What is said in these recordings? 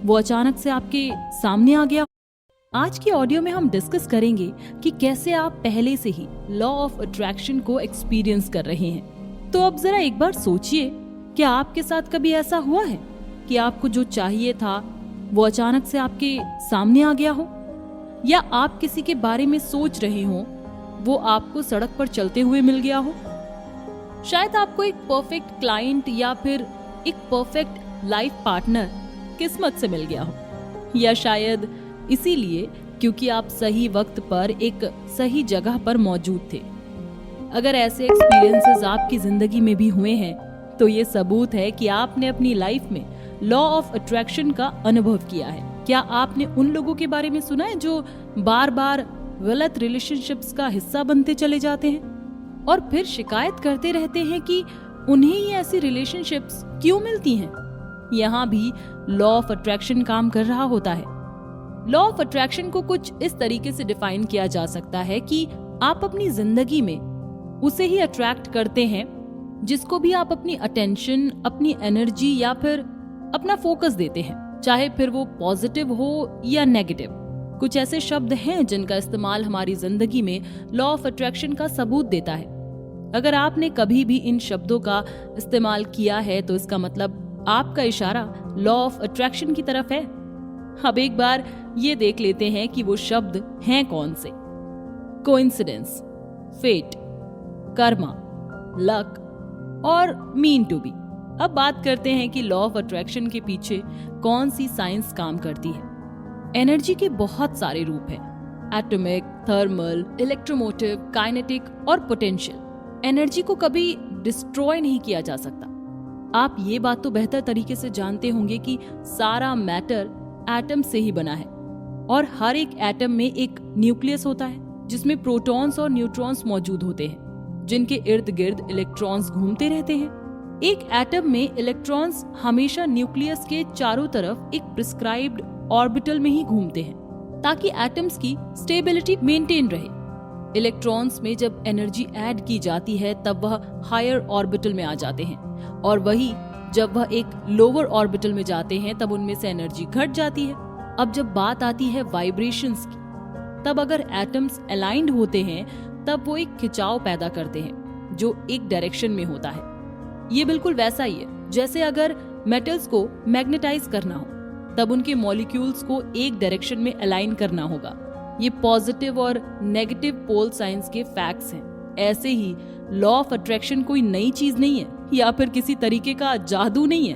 वो अचानक से आपके सामने आ गया। आज की ऑडियो में हम डिस्कस करेंगे कि कैसे आप पहले से ही लॉ ऑफ अट्रैक्शन को एक्सपीरियंस कर रहे हैं। तो अब जरा एक बार सोचिए, क्या आपके साथ कभी ऐसा हुआ है कि आपको जो चाहिए था वो अचानक से आपके सामने आ गया हो, या आप किसी के बारे में सोच रहे हो वो आपको सड़क पर चलते हुए मिल गया हो। शायद आपको एक परफेक्ट क्लाइंट या फिर एक परफेक्ट लाइफ पार्टनर किस्मत से मिल गया हो, या शायद इसीलिए क्योंकि आप सही वक्त पर एक सही जगह पर मौजूद थे। अगर ऐसे एक्सपीरियंसेस आपकी जिंदगी में भी हुए हैं तो ये सबूत है कि आपने अपनी लाइफ में लॉ ऑफ अट्रैक्शन का अनुभव किया है। क्या आपने उन लोगों के बारे में सुना है जो बार बार गलत रिलेशनशिप्स का हिस्सा बनते चले जाते हैं और फिर शिकायत करते रहते हैं कि उन्हें ही ऐसी रिलेशनशिप्स क्यों मिलती हैं? यहाँ भी लॉ ऑफ अट्रैक्शन काम कर रहा होता है। लॉ ऑफ अट्रैक्शन को कुछ इस तरीके से डिफाइन किया जा सकता है कि आप अपनी जिंदगी में उसे ही अट्रैक्ट करते हैं जिसको भी आप अपनी अटेंशन, अपनी एनर्जी या फिर अपना फोकस देते हैं, चाहे फिर वो पॉजिटिव हो या नेगेटिव। कुछ ऐसे शब्द हैं जिनका इस्तेमाल हमारी जिंदगी में लॉ ऑफ अट्रैक्शन का सबूत देता है। अगर आपने कभी भी इन शब्दों का इस्तेमाल किया है तो इसका मतलब आपका इशारा लॉ ऑफ अट्रैक्शन की तरफ है। अब एक बार ये देख लेते हैं कि वो शब्द हैं कौन से। कोइंसिडेंस, फेट, कर्मा, लक और मीन टू बी। अब बात करते हैं कि लॉ ऑफ अट्रैक्शन के पीछे कौन सी साइंस काम करती है। एनर्जी के बहुत सारे रूप हैं, एटॉमिक, थर्मल, इलेक्ट्रोमोटिव, काइनेटिक और पोटेंशियल। एनर्जी को कभी डिस्ट्रॉय नहीं किया जा सकता। आप ये बात तो बेहतर तरीके से जानते होंगे कि सारा मैटर एटम से ही बना है और हर एक एटम में एक न्यूक्लियस होता है जिसमें प्रोटॉन्स और न्यूट्रॉन्स मौजूद होते हैं जिनके इर्द गिर्द इलेक्ट्रॉन्स घूमते रहते हैं। एक एटम में इलेक्ट्रॉन्स हमेशा न्यूक्लियस के चारों तरफ एक प्रिस्क्राइब्ड ऑर्बिटल में ही घूमते हैं ताकि एटम्स की स्टेबिलिटी मेंटेन रहे। इलेक्ट्रॉन्स में जब एनर्जी ऐड की जाती है तब वह हायर ऑर्बिटल में आ जाते हैं और वही जब वह एक लोअर ऑर्बिटल में जाते हैं तब उनमें से एनर्जी घट जाती है। अब जब बात आती है वाइब्रेशंस की, तब अगर एटम्स अलाइंड होते हैं तब वो एक खिंचाव पैदा करते हैं जो एक डायरेक्शन में होता है। ये बिल्कुल वैसा ही है जैसे अगर मेटल्स को मैग्नेटाइज करना हो तब उनके मॉलिक्यूल्स को एक डायरेक्शन में अलाइन करना होगा। ये पॉजिटिव और नेगेटिव पोल साइंस के फैक्ट्स हैं। ऐसे ही लॉ ऑफ अट्रैक्शन कोई नई चीज नहीं है या फिर किसी तरीके का जादू नहीं है।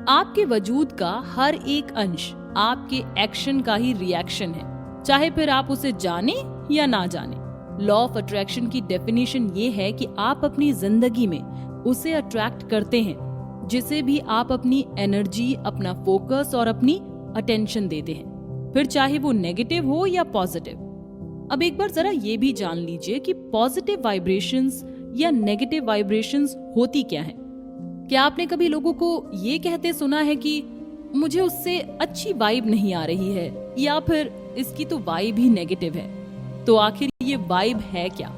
आपके वजूद का हर एक अंश आपके एक्शन का ही रिएक्शन है, चाहे फिर आप उसे जाने या ना जाने। लॉ ऑफ अट्रैक्शन की डेफिनेशन ये है कि आप अपनी जिंदगी में उसे अट्रैक्ट करते हैं जिसे भी आप अपनी एनर्जी, अपना फोकस और अपनी अटेंशन देते हैं, फिर चाहे वो नेगेटिव हो या पॉजिटिव। अब एक बार जरा ये भी जान लीजिए कि पॉजिटिव वाइब्रेशंस या नेगेटिव वाइब्रेशंस होती क्या हैं। क्या आपने कभी लोगों को ये कहते सुना है कि मुझे उससे अच्छी वाइब नहीं आ रही है, या फिर इसकी तो वाइब ही नेगेटिव है? तो आखिर ये वाइब है क्या?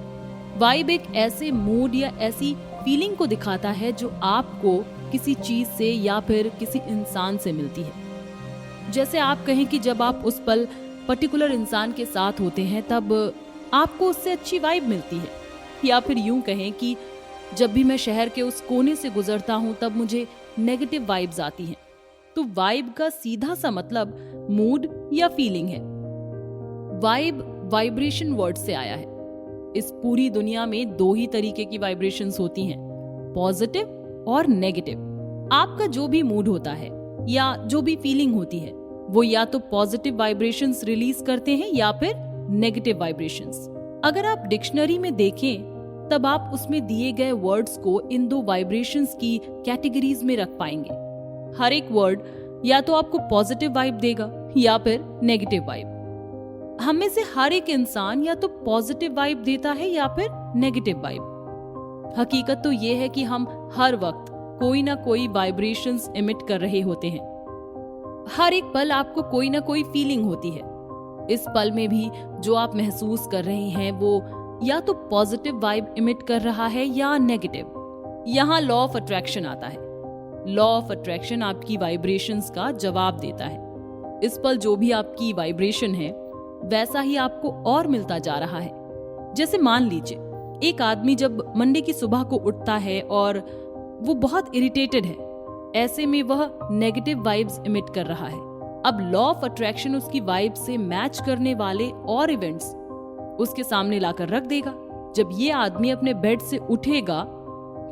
वाइब एक ऐसे मूड या ऐसी फीलिंग को दिखाता है जो आपको किसी चीज से या फिर किसी इंसान से मिलती है। जैसे आप कहें कि जब आप उस पल पर्टिकुलर इंसान के साथ होते हैं तब आपको उससे अच्छी वाइब मिलती है, या फिर यूं कहें कि जब भी मैं शहर के उस कोने से गुजरता हूं तब मुझे नेगेटिव वाइब्स आती हैं। तो वाइब का सीधा सा मतलब मूड या फीलिंग है। वाइब वाइब्रेशन वर्ड से आया है। इस पूरी दुनिया में दो ही तरीके की वाइब्रेशंस होती हैं, पॉजिटिव और नेगेटिव। आपका जो भी मूड होता है या जो भी फीलिंग होती है वो या तो पॉजिटिव वाइब्रेशंस रिलीज करते हैं या फिर नेगेटिव वाइब्रेशंस। अगर आप डिक्शनरी में देखें तब आप उसमें दिए गए वर्ड्स को इन दो वाइब्रेशंस की कैटेगरीज में रख पाएंगे। हर एक वर्ड या तो आपको पॉजिटिव वाइब देगा या फिर नेगेटिव वाइब। हम में से हर एक इंसान या तो पॉजिटिव वाइब देता है या फिर नेगेटिव वाइब। हकीकत तो ये है कि हम हर वक्त कोई ना कोई वाइब्रेशंस एमिट कर रहे होते हैं। हर एक पल आपको कोई ना कोई फीलिंग होती है। इस पल में भी जो आप महसूस कर रहे हैं वो या तो पॉजिटिव वाइब एमिट कर रहा है या नेगेटिव। यहाँ लॉ ऑफ अट्रैक्शन आता है। लॉ ऑफ अट्रैक्शन आपकी वाइब्रेशंस का जवाब देता है। इस पल जो भी आपकी वाइब्रेशन है वैसा ही आपको और मिलता जा रहा है। जैसे मान लीजिए एक आदमी जब मंडे की सुबह को उठता है और वो बहुत इरिटेटेड है, ऐसे में वह नेगेटिव वाइब्स इमिट कर रहा है। अब लॉ ऑफ अट्रैक्शन उसकी वाइब से मैच करने वाले और इवेंट्स उसके सामने लाकर रख देगा। जब ये आदमी अपने बेड से उठेगा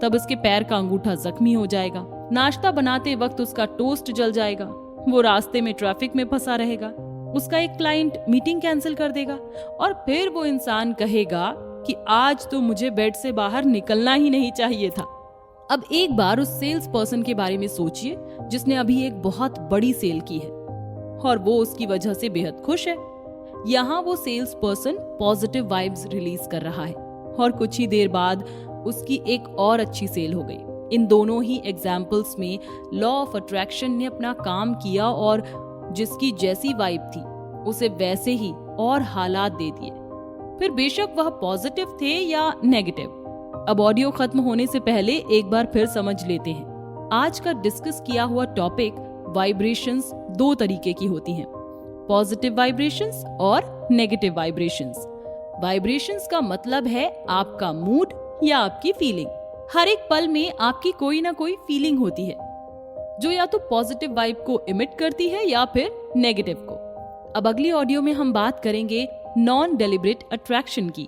तब उसके पैर का अंगूठा जख्मी हो जाएगा, नाश्ता बनाते वक्त उसका टोस्ट जल जाएगा, वो रास्ते में ट्रैफिक में फंसा रहेगा, उसका एक क्लाइंट मीटिंग कैंसिल कर देगा और फिर वो इंसान कहेगा कि आज तो मुझे बेड से बाहर निकलना ही नहीं चाहिए था। अब एक बार उस सेल्स पर्सन के बारे में सोचिए जिसने अभी एक बहुत बड़ी सेल की है और वो उसकी वजह से बेहद खुश है। यहाँ वो salesperson positive vibes release कर रहा है और कुछ ही देर बाद उसकी एक और अच्छी सेल हो गई। इन दोनों ही एग्जाम्पल्स में लॉ ऑफ अट्रैक्शन ने अपना काम किया और जिसकी जैसी वाइब थी उसे वैसे ही और हालात दे दिए, फिर बेशक वह पॉजिटिव थे या नेगेटिव। अब ऑडियो खत्म होने से पहले एक बार फिर समझ लेते हैं। आज का डिस्कस किया हुआ टॉपिक वाइब्रेशंस दो तरीके की होती हैं, पॉजिटिव वाइब्रेशंस और नेगेटिव वाइब्रेशंस। वाइब्रेशंस का मतलब है आपका मूड या आपकी फीलिंग। हर एक पल में आपकी कोई ना कोई फीलिंग होती है जो या तो पॉजिटिव वाइब को इमिट करती है या फिर नेगेटिव को। अब अगली ऑडियो में हम बात करेंगे नॉन डेलिब्रेट अट्रैक्शन की।